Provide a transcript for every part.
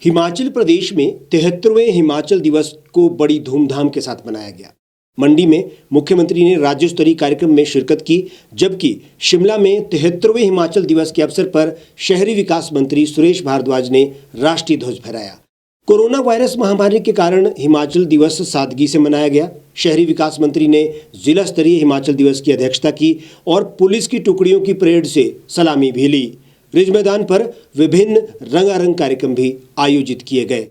हिमाचल प्रदेश में 73वें हिमाचल दिवस को बड़ी धूमधाम के साथ मनाया गया। मंडी में मुख्यमंत्री ने राज्य स्तरीय कार्यक्रम में शिरकत की, जबकि शिमला में 73वें हिमाचल दिवस के अवसर पर शहरी विकास मंत्री सुरेश भारद्वाज ने राष्ट्रीय ध्वज फहराया। कोरोना वायरस महामारी के कारण हिमाचल दिवस सादगी से मनाया गया। शहरी विकास मंत्री ने जिला स्तरीय हिमाचल दिवस की अध्यक्षता की और पुलिस की टुकड़ियों की परेड से सलामी भी ली। रिज मैदान पर विभिन्न रंगारंग कार्यक्रम भी आयोजित किए गए।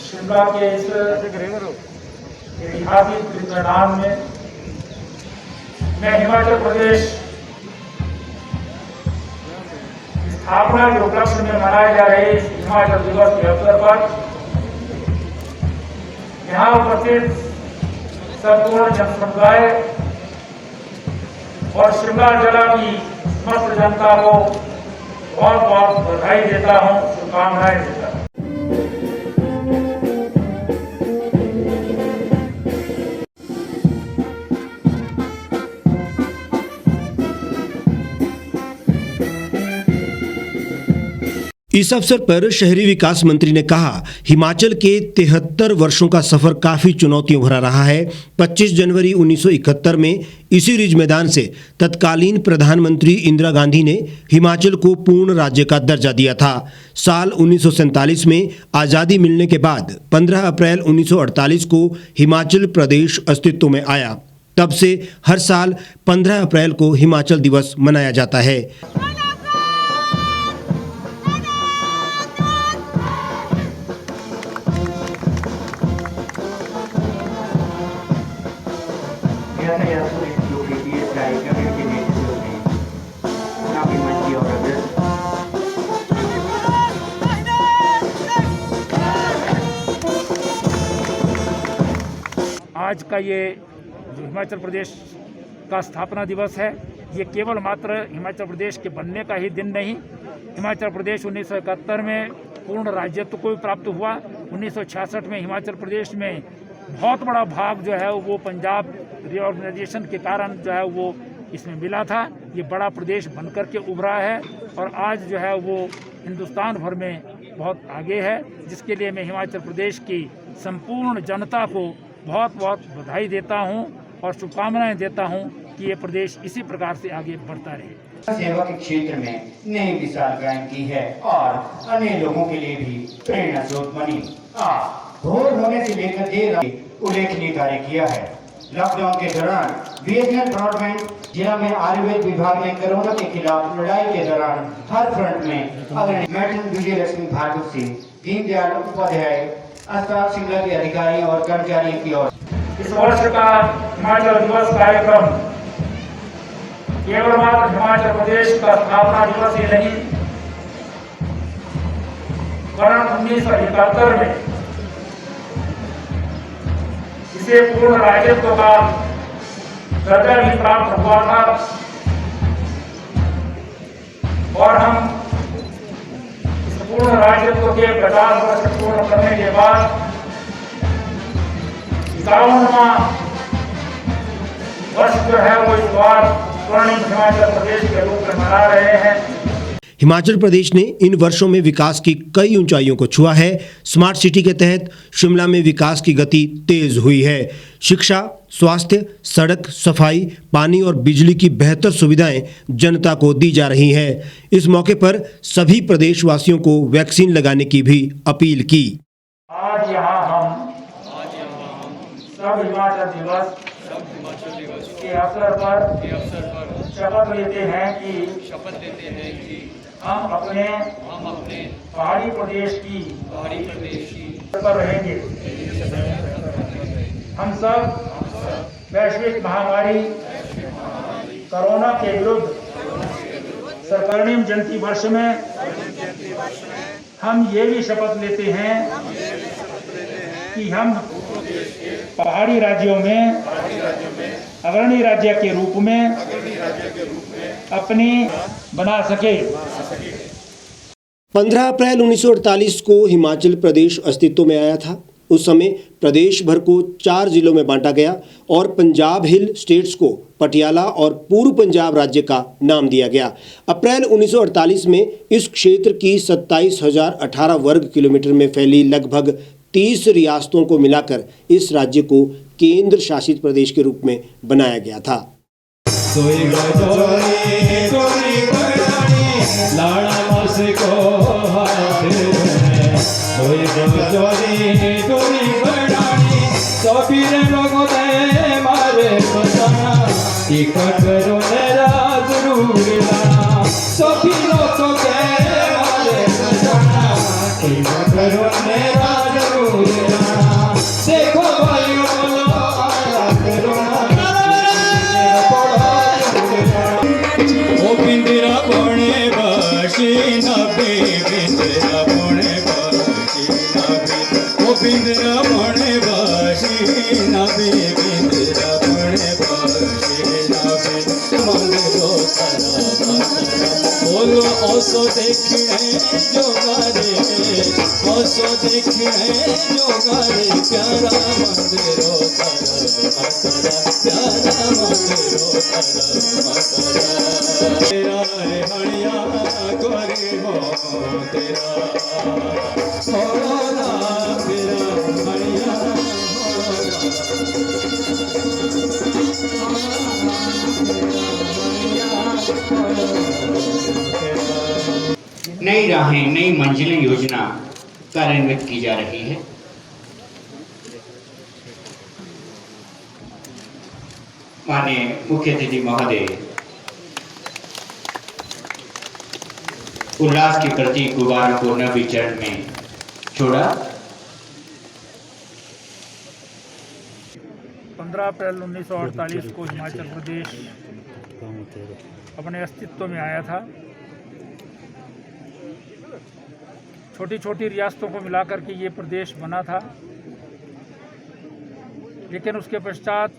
शिमला के इस ऐतिहासिक मैदान में मैं हिमाचल प्रदेश स्थापना के उपलक्ष्य में मनाए जा रहे हिमाचल दिवस के अवसर पर यहाँ उपस्थित संपूर्ण जन समुदाय और शिमला जिला की समस्त जनता को बहुत बहुत बधाई देता हूँ, शुभकामनाएं देता हूँ। इस अवसर पर शहरी विकास मंत्री ने कहा, हिमाचल के 73 वर्षों का सफर काफी चुनौतियों भरा रहा है। 25 जनवरी 1971 में इसी रिज मैदान से तत्कालीन प्रधानमंत्री इंदिरा गांधी ने हिमाचल को पूर्ण राज्य का दर्जा दिया था। साल 1947 में आज़ादी मिलने के बाद 15 अप्रैल 1948 को हिमाचल प्रदेश अस्तित्व में आया। तब से हर साल 15 अप्रैल को हिमाचल दिवस मनाया जाता है। आज का ये जो हिमाचल प्रदेश का स्थापना दिवस है, ये केवल मात्र हिमाचल प्रदेश के बनने का ही दिन नहीं। हिमाचल प्रदेश 1971 में पूर्ण राज्यत्व को प्राप्त हुआ। 1966 में हिमाचल प्रदेश में बहुत बड़ा भाग जो है वो पंजाब रिऑर्गेनाइजेशन के कारण जो है वो इसमें मिला था। ये बड़ा प्रदेश बनकर के उभरा है और आज जो है वो हिंदुस्तान भर में बहुत आगे है, जिसके लिए मैं हिमाचल प्रदेश की संपूर्ण जनता को बहुत बहुत बधाई देता हूं और शुभकामनाएं देता हूं कि ये प्रदेश इसी प्रकार से आगे बढ़ता रहे। सेवा के क्षेत्र में नई मिसाल कायम की है और अन्य लोगों के लिए भी प्रेरणा स्रोत बनी। भोर होने से लेकर देर रात उल्लेखनीय कार्य किया है। लॉकडाउन के दौरान बीएसएनएल ब्रॉडबैंड जिला में आयुर्वेद विभाग ने कोरोना के खिलाफ लड़ाई के दौरान हर फ्रंट में अग्रणी। मैडम विजय लक्ष्मी भार्गव सिंह, दीनदयाल उपाध्याय अस्पताल शिमला के अधिकारियों और कर्मचारियों की ओर इस वर्ष का हिमाचल दिवस कार्यक्रम केवल मात्र हिमाचल प्रदेश का स्थापना दिवस ही नहीं, वरन 1971 में इसे पूर्ण राज्यत्व का दर्जा भी प्राप्त हुआ था और हम पूर्ण राज्यत्व के 50 वर्ष पूर्ण करने के बाद 51वां वर्ष जो है वो इस बार स्वर्णिम हिमाचल प्रदेश के रूप में मना रहे हैं। हिमाचल प्रदेश ने इन वर्षों में विकास की कई ऊंचाइयों को छुआ है। स्मार्ट सिटी के तहत शिमला में विकास की गति तेज हुई है। शिक्षा, स्वास्थ्य, सड़क, सफाई, पानी और बिजली की बेहतर सुविधाएं जनता को दी जा रही हैं। इस मौके पर सभी प्रदेशवासियों को वैक्सीन लगाने की भी अपील की। आज यहाँ हम सब हिमाचल दिवस के अवसर पर शपथ लेते हैं कि हम अपने पहाड़ी प्रदेश की पर रहेंगे। हम सब वैश्विक महामारी कोरोना के विरुद्ध स्वर्णिम जयंती वर्ष में हम ये भी शपथ लेते हैं कि हम पहाड़ी राज्यों में अग्रणी राज्य के रूप में अपनी बना सके। 15 अप्रैल 1948 को हिमाचल प्रदेश अस्तित्व में आया था। उस समय प्रदेश भर को 4 जिलों में बांटा गया और पंजाब हिल स्टेट्स को पटियाला और पूर्व पंजाब राज्य का नाम दिया गया। अप्रैल 1948 में इस क्षेत्र की 27,018 वर्ग किलोमीटर में फैली लगभग 30 रियासतों को मिलाकर इस राज्य को केंद्र शासित प्रदेश के रूप में बनाया गया था। ओसो देखने जो गारे प्यारा मंदिरो तेरा रे हणिया गोरे हो तेरा होना तेरा हणिया नई राहें नई मंजिलें योजना कार्यान्वित की जा रही है। माननीय मुख्य अतिथि महोदय उल्लास के प्रति गुब्बारों को नवी चरण में छोड़ा। 15 अप्रैल 1948 को हिमाचल प्रदेश अपने अस्तित्व में आया था। छोटी छोटी रियासतों को मिलाकर के ये प्रदेश बना था, लेकिन उसके पश्चात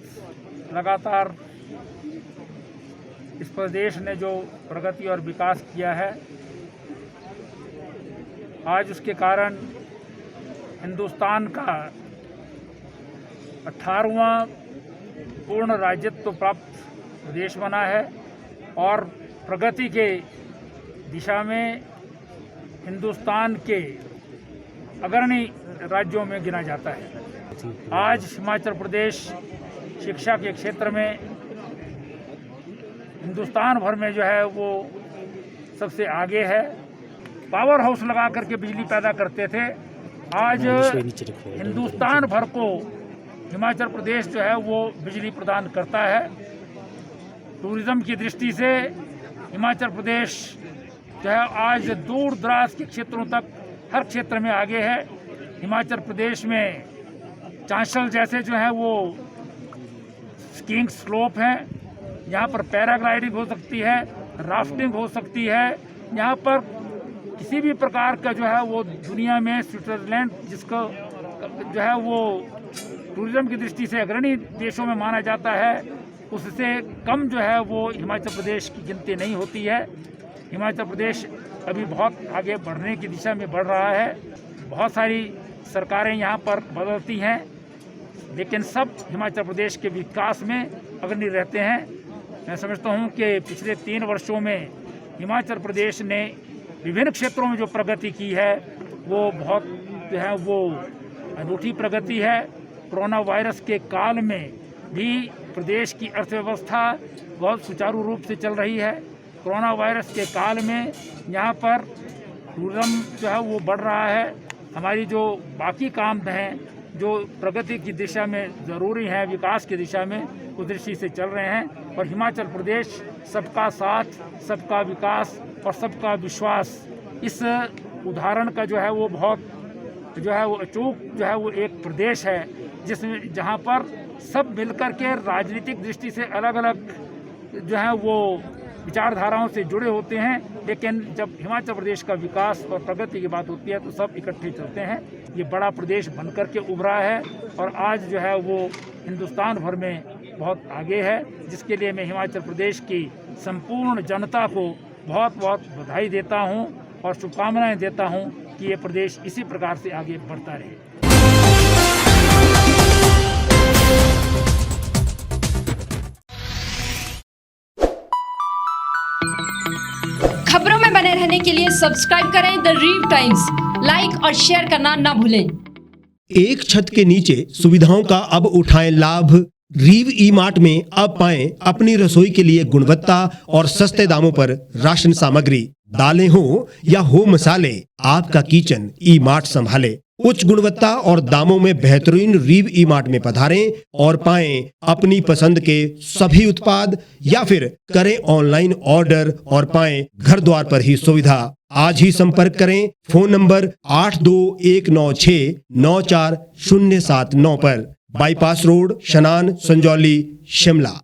लगातार इस प्रदेश ने जो प्रगति और विकास किया है, आज उसके कारण हिंदुस्तान का 18वां पूर्ण राज्यत्व प्राप्त प्रदेश बना है और प्रगति के दिशा में हिंदुस्तान के अग्रणी राज्यों में गिना जाता है। आज हिमाचल प्रदेश शिक्षा के क्षेत्र में हिंदुस्तान भर में जो है वो सबसे आगे है। पावर हाउस लगा करके बिजली पैदा करते थे, आज हिंदुस्तान भर को हिमाचल प्रदेश जो है वो बिजली प्रदान करता है। टूरिज्म की दृष्टि से हिमाचल प्रदेश जो है आज दूर दराज के क्षेत्रों तक हर क्षेत्र में आगे है। हिमाचल प्रदेश में चांशल जैसे जो है वो स्कीइंग स्लोप हैं, यहाँ पर पैराग्लाइडिंग हो सकती है, राफ्टिंग हो सकती है। यहाँ पर किसी भी प्रकार का जो है वो दुनिया में स्विट्जरलैंड जिसको जो है वो टूरिज्म की दृष्टि से अग्रणी देशों में माना जाता है, उससे कम जो है वो हिमाचल प्रदेश की गिनती नहीं होती है। हिमाचल प्रदेश अभी बहुत आगे बढ़ने की दिशा में बढ़ रहा है। बहुत सारी सरकारें यहाँ पर बदलती हैं, लेकिन सब हिमाचल प्रदेश के विकास में अग्रणी रहते हैं। मैं समझता हूँ कि पिछले 3 वर्षों में हिमाचल प्रदेश ने विभिन्न क्षेत्रों में जो प्रगति की है वो बहुत जो है वो अनूठी प्रगति है। कोरोना वायरस के काल में भी प्रदेश की अर्थव्यवस्था बहुत सुचारू रूप से चल रही है। कोरोना वायरस के काल में यहाँ पर टूरिज्म जो है वो बढ़ रहा है। हमारी जो बाकी काम हैं जो प्रगति की दिशा में ज़रूरी हैं, विकास की दिशा में, उस दृष्टि से चल रहे हैं। और हिमाचल प्रदेश सबका साथ, सबका विकास और सबका विश्वास, इस उदाहरण का जो है वो बहुत जो है वो अचूक जो है वो एक प्रदेश है जिसमें जहाँ पर सब मिलकर के राजनीतिक दृष्टि से अलग अलग जो है वो विचारधाराओं से जुड़े होते हैं, लेकिन जब हिमाचल प्रदेश का विकास और प्रगति की बात होती है तो सब इकट्ठे चलते हैं। ये बड़ा प्रदेश बनकर के उभरा है और आज जो है वो हिंदुस्तान भर में बहुत आगे है, जिसके लिए मैं हिमाचल प्रदेश की संपूर्ण जनता को बहुत बहुत बधाई देता हूँ और शुभकामनाएं देता हूं कि ये प्रदेश इसी प्रकार से आगे बढ़ता रहे। खबरों में बने रहने के लिए सब्सक्राइब करें द रीव टाइम्स, लाइक और शेयर करना ना भूलें। एक छत के नीचे सुविधाओं का अब उठाएं लाभ। रीव ई मार्ट में अब पाएं अपनी रसोई के लिए गुणवत्ता और सस्ते दामों पर राशन सामग्री। दालें हो या हो मसाले, आपका किचन ई मार्ट संभाले। उच्च गुणवत्ता और दामों में बेहतरीन रीव ई मार्ट में पधारें और पाएं अपनी पसंद के सभी उत्पाद, या फिर करें ऑनलाइन ऑर्डर और पाएं घर द्वार पर ही सुविधा। आज ही संपर्क करें फोन नंबर 8219694079 पर, बाईपास रोड, शनान, संजौली, शिमला।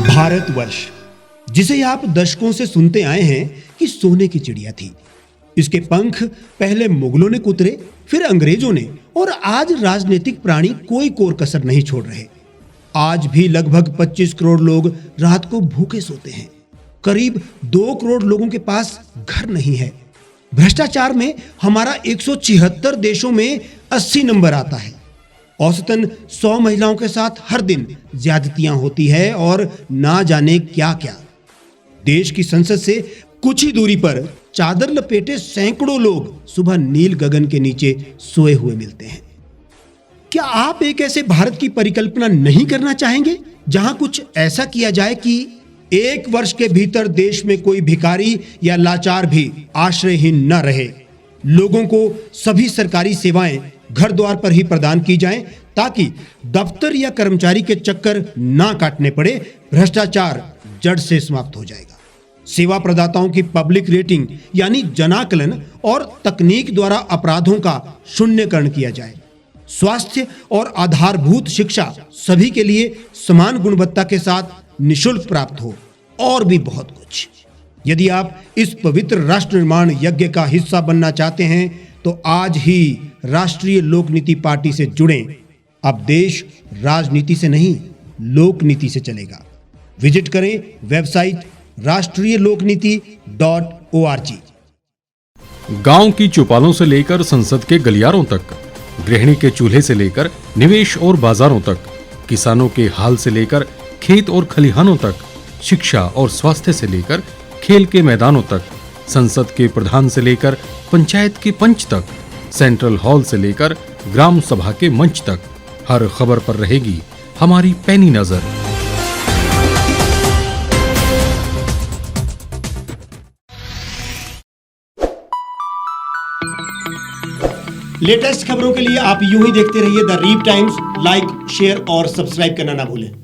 भारतवर्ष, जिसे आप दशकों से सुनते आए हैं कि सोने की चिड़िया थी। इसके पंख पहले मुगलों ने कुतरे, फिर अंग्रेजों ने, और आज राजनीतिक प्राणी कोई कोर कसर नहीं छोड़ रहे। आज भी लगभग 25 करोड़ लोग रात को भूखे सोते हैं। करीब 2 करोड़ लोगों के पास घर नहीं है। भ्रष्टाचार में हमारा 176 देशों में 80 नंबर आता है। औसतन 100 महिलाओं के साथ हर दिन ज्यादतियां होती है और ना जाने क्या क्या। देश की संसद से कुछ ही दूरी पर चादर लपेटे सैकड़ों लोग सुबह नील गगन के नीचे सोए हुए मिलते हैं। क्या आप एक ऐसे भारत की परिकल्पना नहीं करना चाहेंगे जहां कुछ ऐसा किया जाए कि 1 वर्ष के भीतर देश में कोई भिखारी या लाचार भी आश्रयहीन न रहे? लोगों को सभी सरकारी सेवाएं घर द्वार पर ही प्रदान की जाएं, ताकि दफ्तर या कर्मचारी के चक्कर ना काटने पड़े। भ्रष्टाचार जड़ से समाप्त हो जाएगा। सेवा प्रदाताओं की पब्लिक रेटिंग यानी जनाकलन और तकनीक द्वारा अपराधों का शून्यकरण किया जाए। स्वास्थ्य और आधारभूत शिक्षा सभी के लिए समान गुणवत्ता के साथ निःशुल्क प्राप्त हो, और भी बहुत कुछ। यदि आप इस पवित्र राष्ट्र निर्माण यज्ञ का हिस्सा बनना चाहते हैं तो आज ही राष्ट्रीय लोक नीति पार्टी से जुड़ें। अब देश राजनीति से नहीं, लोक नीति से चलेगा। विजिट करें वेबसाइट rashtriyalokniti.org। गांव की चौपालों से लेकर संसद के गलियारों तक, गृहिणी के चूल्हे से लेकर निवेश और बाजारों तक, किसानों के हाल से लेकर खेत और खलिहानों तक, शिक्षा और स्वास्थ्य से लेकर खेल के मैदानों तक, संसद के प्रधान से लेकर पंचायत के पंच तक, सेंट्रल हॉल से लेकर ग्राम सभा के मंच तक, हर खबर पर रहेगी हमारी पैनी नजर। लेटेस्ट खबरों के लिए आप यूं ही देखते रहिए द रीव टाइम्स। लाइक, शेयर और सब्सक्राइब करना ना भूलें।